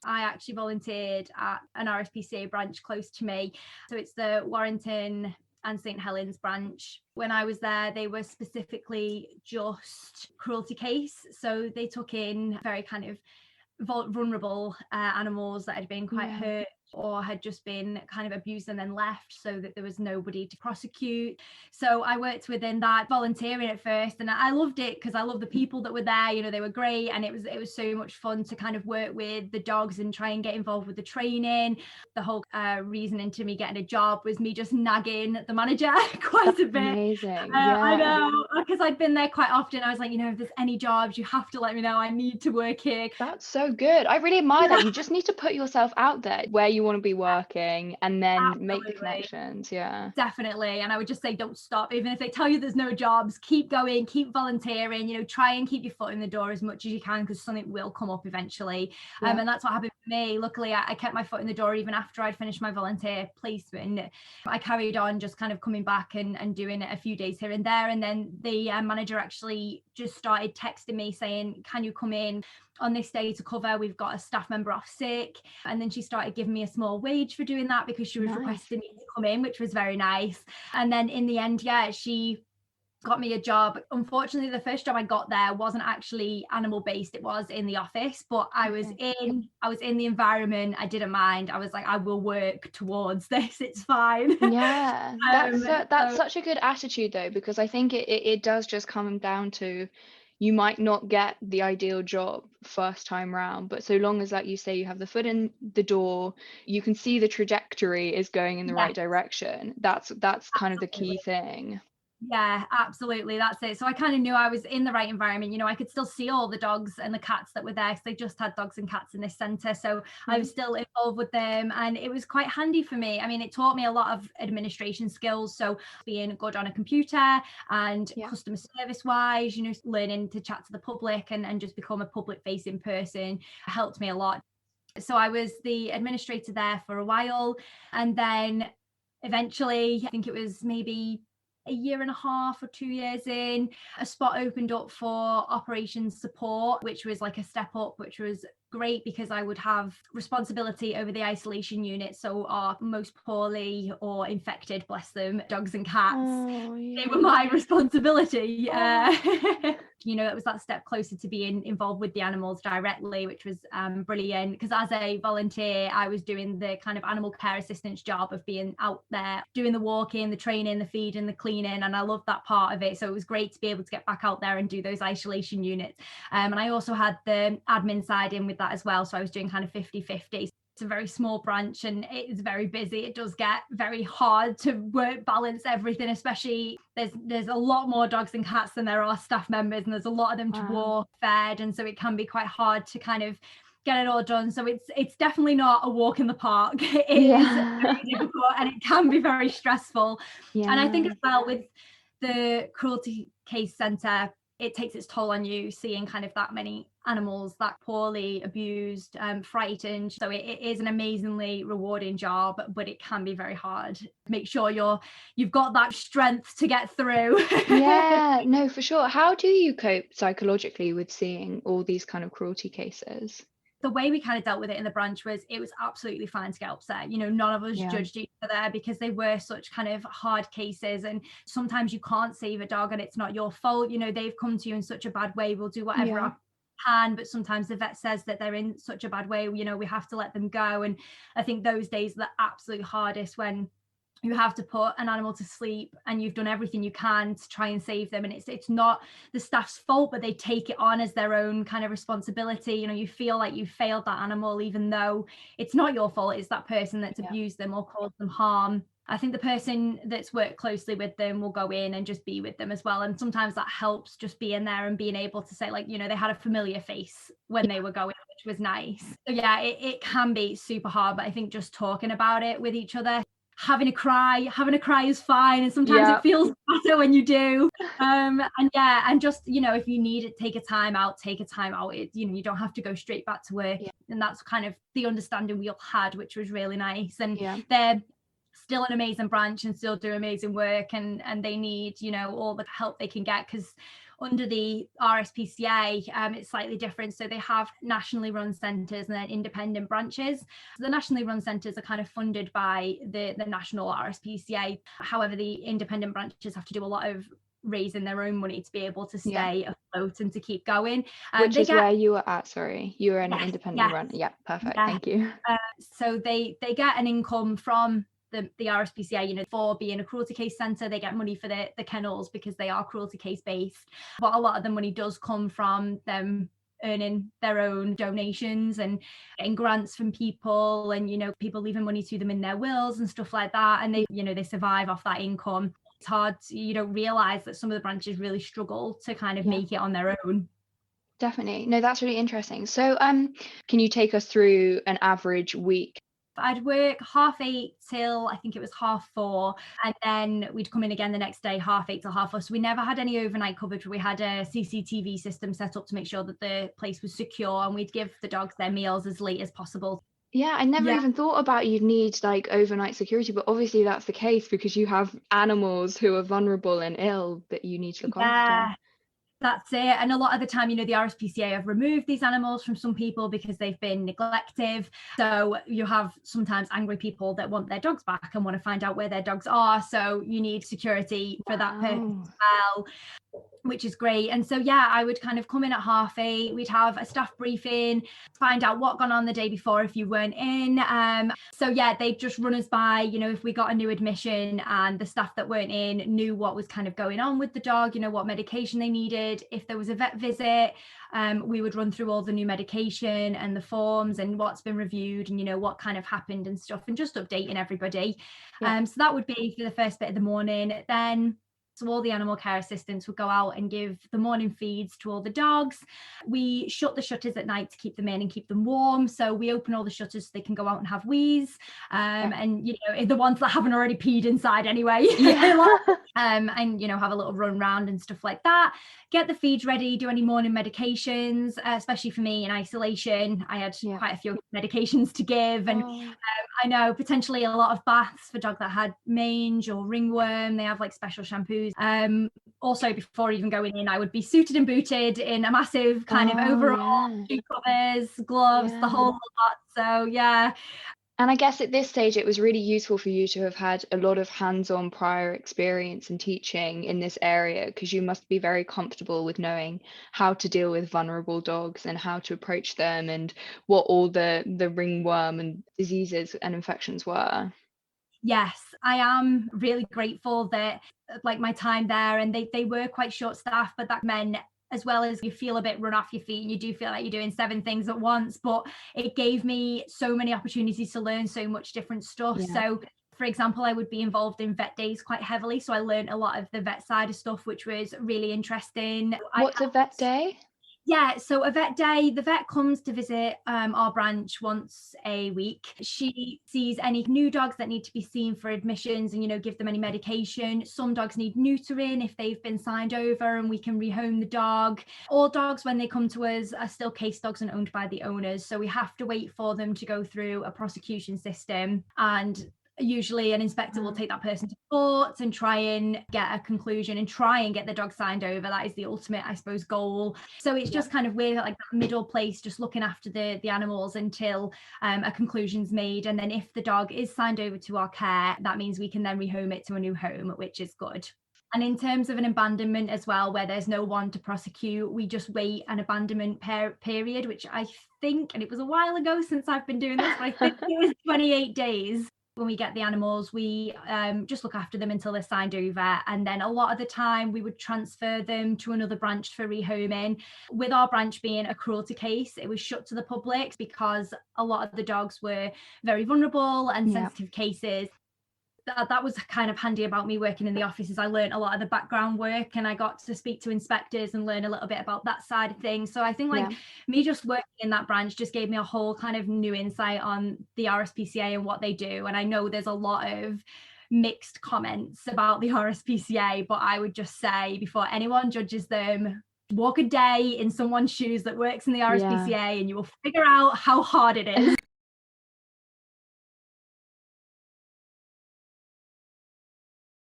I actually volunteered at an RSPCA branch close to me. So it's the Warrington and St Helens branch. When I was there, they were specifically just cruelty case. So they took in very kind of vulnerable animals that had been quite hurt or had just been kind of abused and then left, so that there was nobody to prosecute. So I worked within that, volunteering at first, and I loved it because I love the people that were there. You know, they were great, and it was so much fun to kind of work with the dogs and try and get involved with the training. The whole reasoning to me getting a job was me just nagging the manager quite a bit. Amazing. I know, because I'd been there quite often. I was like, you know, if there's any jobs, you have to let me know. I need to work here. That's so good. I really admire that. You just need to put yourself out there where you want to be working and then make the connections. Yeah, definitely. And I would just say, don't stop. Even if they tell you there's no jobs, keep going, keep volunteering, you know, try and keep your foot in the door as much as you can, because something will come up eventually. And that's what happened for me. Luckily, I kept my foot in the door even after I'd finished my volunteer placement. I carried on just kind of coming back and doing it a few days here and there. And then the manager actually just started texting me saying, can you come in on this day to cover? We've got a staff member off sick. And then she started giving me a small wage for doing that, because she was requesting me to come in, which was very nice. And then in the end, she got me a job. Unfortunately, the first job I got there wasn't actually animal based. It was in the office, but I was in the environment. I didn't mind. I was like, I will work towards this. It's fine. Yeah, that's such a good attitude though, because I think it does just come down to, you might not get the ideal job first time round, but so long as, like you say, you have the foot in the door, you can see the trajectory is going in the right direction. That's kind of the key thing. Yeah, absolutely. That's it. So I kind of knew I was in the right environment. You know, I could still see all the dogs and the cats that were there, because they just had dogs and cats in this centre. So I was still involved with them, and it was quite handy for me. I mean, it taught me a lot of administration skills. So being good on a computer and customer service wise, you know, learning to chat to the public and just become a public facing person helped me a lot. So I was the administrator there for a while. And then eventually, I think it was maybe a year and a half or 2 years in, a spot opened up for operations support, which was like a step up, which was great, because I would have responsibility over the isolation unit. So our most poorly or infected, bless them, dogs and cats, they were my responsibility. You know, it was that step closer to being involved with the animals directly, which was brilliant, because as a volunteer, I was doing the kind of animal care assistance job of being out there, doing the walking, the training, the feeding, the cleaning, and I loved that part of it. So it was great to be able to get back out there and do those isolation units. And I also had the admin side in with that as well. So I was doing kind of 50-50. It's a very small branch and it is very busy. It does get very hard to work balance everything, especially there's a lot more dogs and cats than there are staff members, and there's a lot of them to walk, fed, and so it can be quite hard to kind of get it all done. So it's definitely not a walk in the park. It is very difficult, and it can be very stressful. And I think as well with the cruelty case centre, it takes its toll on you seeing kind of that many animals that poorly abused, frightened. So it is an amazingly rewarding job, but it can be very hard. Make sure you've got that strength to get through. Yeah, no, for sure. How do you cope psychologically with seeing all these kind of cruelty cases? The way we kind of dealt with it in the branch was it was absolutely fine to get upset. You know, none of us judged each other, because they were such kind of hard cases, and sometimes you can't save a dog and it's not your fault. You know, they've come to you in such a bad way. We'll do whatever I can, but sometimes the vet says that they're in such a bad way, you know, we have to let them go. And I think those days are the absolute hardest, when you have to put an animal to sleep and you've done everything you can to try and save them, and it's not the staff's fault, but they take it on as their own kind of responsibility. You know, you feel like you failed that animal, even though it's not your fault. It's that person that's abused them or caused them harm. I think the person that's worked closely with them will go in and just be with them as well, and sometimes that helps, just being there and being able to say, like, you know, they had a familiar face when they were going, which was nice. So yeah, it can be super hard, but I think just talking about it with each other, having a cry is fine, and sometimes it feels better when you do. And just, you know, if you need it, take a time out. You know, you don't have to go straight back to work. And that's kind of the understanding we all had, which was really nice. And they're still an amazing branch and still do amazing work, and they need, you know, all the help they can get, because under the RSPCA, it's slightly different. So they have nationally run centres and then independent branches. So the nationally run centres are kind of funded by the national RSPCA. However, the independent branches have to do a lot of raising their own money to be able to stay afloat and to keep going. Which is where you were at, sorry. You were in an independent run. Yeah, perfect. Yeah. Thank you. So they get an income from the RSPCA, you know, for being a cruelty case centre. They get money for the kennels because they are cruelty case based. But a lot of the money does come from them earning their own donations and getting grants from people, and, you know, people leaving money to them in their wills and stuff like that. And they, you know, they survive off that income. It's hard to, you don't realise that some of the branches really struggle to kind of make it on their own. Definitely. No, that's really interesting. So can you take us through an average week? I'd work 8:30 till I think it was 4:30, and then we'd come in again the next day 8:30 till 4:30. So we never had any overnight coverage. We had a CCTV system set up to make sure that the place was secure, and we'd give the dogs their meals as late as possible. Yeah, I never even thought about you'd need like overnight security, but obviously that's the case because you have animals who are vulnerable and ill that you need to look after. That's it. And a lot of the time, you know, the RSPCA have removed these animals from some people because they've been neglective. So you have sometimes angry people that want their dogs back and want to find out where their dogs are. So you need security for that purpose as well, which is great. And so, yeah, I would kind of come in at 8:30. We'd have a staff briefing, find out what gone on the day before if you weren't in. So, yeah, they'd just run us by, you know, if we got a new admission and the staff that weren't in knew what was kind of going on with the dog, you know, what medication they needed. If there was a vet visit, we would run through all the new medication and the forms and what's been reviewed and, you know, what kind of happened and stuff, and just updating everybody. So that would be for the first bit of the morning. Then so all the animal care assistants would go out and give the morning feeds to all the dogs. We shut the shutters at night to keep them in and keep them warm. So we open all the shutters so they can go out and have wheeze. And, you know, the ones that haven't already peed inside anyway. And, you know, have a little run round and stuff like that. Get the feeds ready, do any morning medications, especially for me in isolation. I had quite a few medications to give. And I know potentially a lot of baths for dogs that had mange or ringworm. They have like special shampoos. Also, before even going in, I would be suited and booted in a massive kind of overall, shoe covers, gloves, the whole lot. So And I guess at this stage, it was really useful for you to have had a lot of hands-on prior experience and teaching in this area, because you must be very comfortable with knowing how to deal with vulnerable dogs and how to approach them and what all the ringworm and diseases and infections were. Yes, I am really grateful that like my time there, and they were quite short staffed, but that meant, as well as you feel a bit run off your feet and you do feel like you're doing 7 things at once, but it gave me so many opportunities to learn so much different stuff. So for example, I would be involved in vet days quite heavily, so I learned a lot of the vet side of stuff, which was really interesting. What's a vet day? Yeah, so a vet day, the vet comes to visit our branch once a week. She sees any new dogs that need to be seen for admissions and, you know, give them any medication. Some dogs need neutering if they've been signed over, and we can rehome the dog. All dogs, when they come to us, are still case dogs and owned by the owners. So we have to wait for them to go through a prosecution system, and usually an inspector will take that person to court and try and get a conclusion and try and get the dog signed over. That is the ultimate, I suppose, goal. So it's just kind of weird, like that middle place, just looking after the animals until a conclusion's made. And then if the dog is signed over to our care, that means we can then rehome it to a new home, which is good. And in terms of an abandonment as well, where there's no one to prosecute, we just wait an abandonment period, which I think, and it was a while ago since I've been doing this, but I think it was 28 days. When we get the animals, we just look after them until they're signed over. And then a lot of the time we would transfer them to another branch for rehoming. With our branch being a cruelty case, it was shut to the public because a lot of the dogs were very vulnerable and sensitive cases. That was kind of handy about me working in the office, is I learned a lot of the background work and I got to speak to inspectors and learn a little bit about that side of things. So I think me just working in that branch just gave me a whole kind of new insight on the RSPCA and what they do. And I know there's a lot of mixed comments about the RSPCA, but I would just say, before anyone judges them, walk a day in someone's shoes that works in the RSPCA and you will figure out how hard it is.